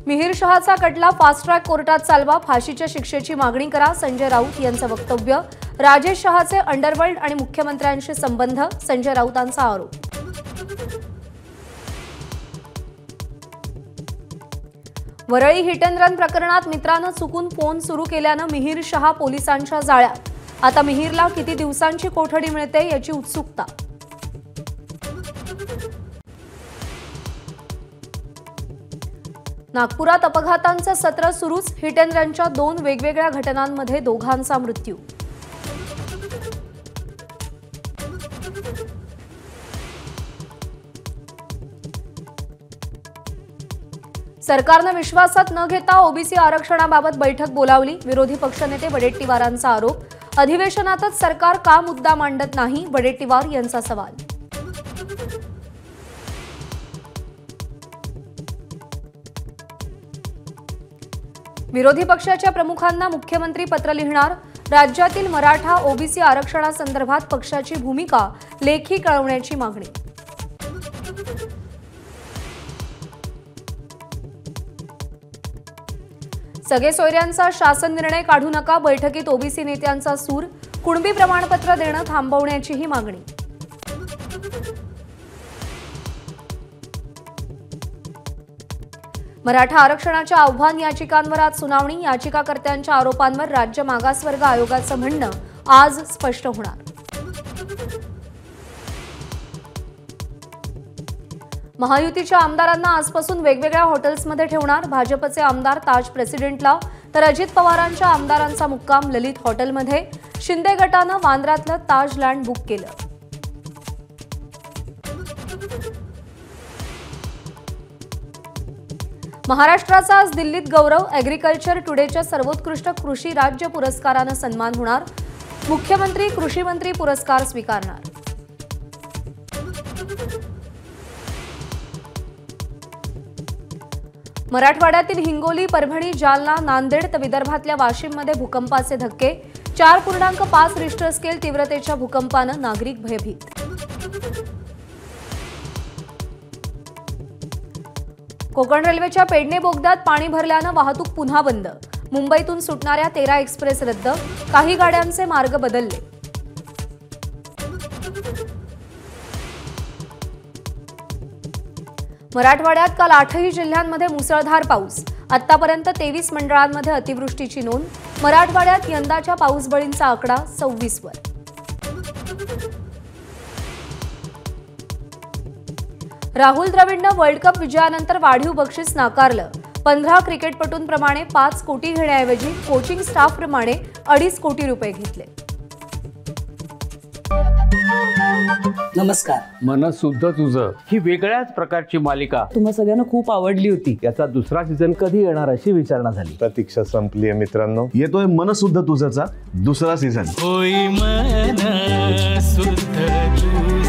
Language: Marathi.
मिहिर शहाचा खटला फास्ट ट्रॅक कोर्टात चालवा, फाशीच्या शिक्षेची मागणी करा, संजय राऊत यांचं वक्तव्य। राजेश शहाचे अंडरवर्ल्ड आणि मुख्यमंत्र्यांशी संबंध, संजय राऊतांचा आरोप। वरळी हिट अँड रन प्रकरणात मित्रानं चुकून फोन सुरू केल्यानं मिहिर शहा पोलिसांच्या जाळ्यात। आता मिहिरला किती दिवसांची कोठडी मिळते याची उत्सुकता। नागपुरात अपघातांचं सत्र सुरूच, हिट अँड रनच्या 2 वेगवेगळ्या घटनांमध्ये दोघांचा मृत्यू। सरकारनं विश्वासात न घेता ओबीसी आरक्षणाबाबत बैठक बोलावली, विरोधी पक्षनेते वडेट्टीवारांचा आरोप। अधिवेशनातच सरकार का मुद्दा मांडत नाही, वडेट्टीवार यांचा सवाल। विरोधी पक्षाच्या प्रमुखांना मुख्यमंत्री पत्र लिहिणार, राज्यातील मराठा ओबीसी आरक्षणासंदर्भात पक्षाची भूमिका लेखी कळवण्याची मागणी। सगळे सोयऱ्यांचा शासन निर्णय काढू नका, बैठकीत ओबीसी नेत्यांचा सूर, कुणबी प्रमाणपत्र देणं थांबवण्याचीही मागणी। मराठा आरक्षणाच्या आव्हान याचिकांवर आज सुनावणी, याचिकाकर्त्यांच्या आरोपांवर राज्य मागासवर्ग आयोगाचं म्हणणं आज स्पष्ट होणार। महायुतीच्या आमदारांना आजपासून वेगवेगळ्या हॉटेल्समध्ये ठेवणार, भाजपचे आमदार ताज प्रेसिडेंटला तर अजित पवारांच्या आमदारांचा मुक्काम ललित हॉटेलमध्ये। शिंदे गटानं वांद्र्यातलं ताज लँड बुक केलं। महाराष्ट्राचा आज दिल्लीत गौरव, ॲग्रिकल्चर टुडेच्या सर्वोत्कृष्ट कृषी राज्य पुरस्कारानं सन्मान होणार, मुख्यमंत्री कृषी मंत्री पुरस्कार स्वीकारणार। मराठवाड्यातील हिंगोली, परभणी, जालना, नांदेड तर विदर्भातल्या वाशिममध्ये भूकंपाचे धक्के, 4.5 रिश्टर स्केल तीव्रतेच्या भूकंपानं नागरिक भयभीत। कोकण रेल्वेच्या पेडणे बोगद्यात पाणी भरल्यानं वाहतूक पुन्हा बंद, मुंबईतून सुटणाऱ्या 13 एक्सप्रेस रद्द, काही गाड्यांचे मार्ग बदलले। मराठवाड्यात काल 8ही जिल्ह्यांमध्ये मुसळधार पाऊस, आतापर्यंत 23 मंडळांमध्ये अतिवृष्टीची नोंद, मराठवाड्यात यंदाच्या पाऊसबळींचा आकडा 26 वर। राहुल द्रविडनं वर्ल्ड कप विजयानंतर वाढीव बक्षीस नाकारलं, 15 क्रिकेटपटूंप्रमाणे 5 कोटी घेण्याऐवजी कोचिंग स्टाफप्रमाणे 2.5 कोटी रुपये घेतले। नमस्कार, मन शुद्ध तुझं ही वेगळ्याच प्रकारची मालिका तुम्हा सगळ्यांना खूप आवडली होती। याचा दुसरा सीझन कधी येणार अशी विचारणा झाली। प्रतीक्षा संपली आहे मित्रांनो, येतोय मन शुद्ध तुझचा दुसरा सीझन। होई मन शुद्ध तुझं।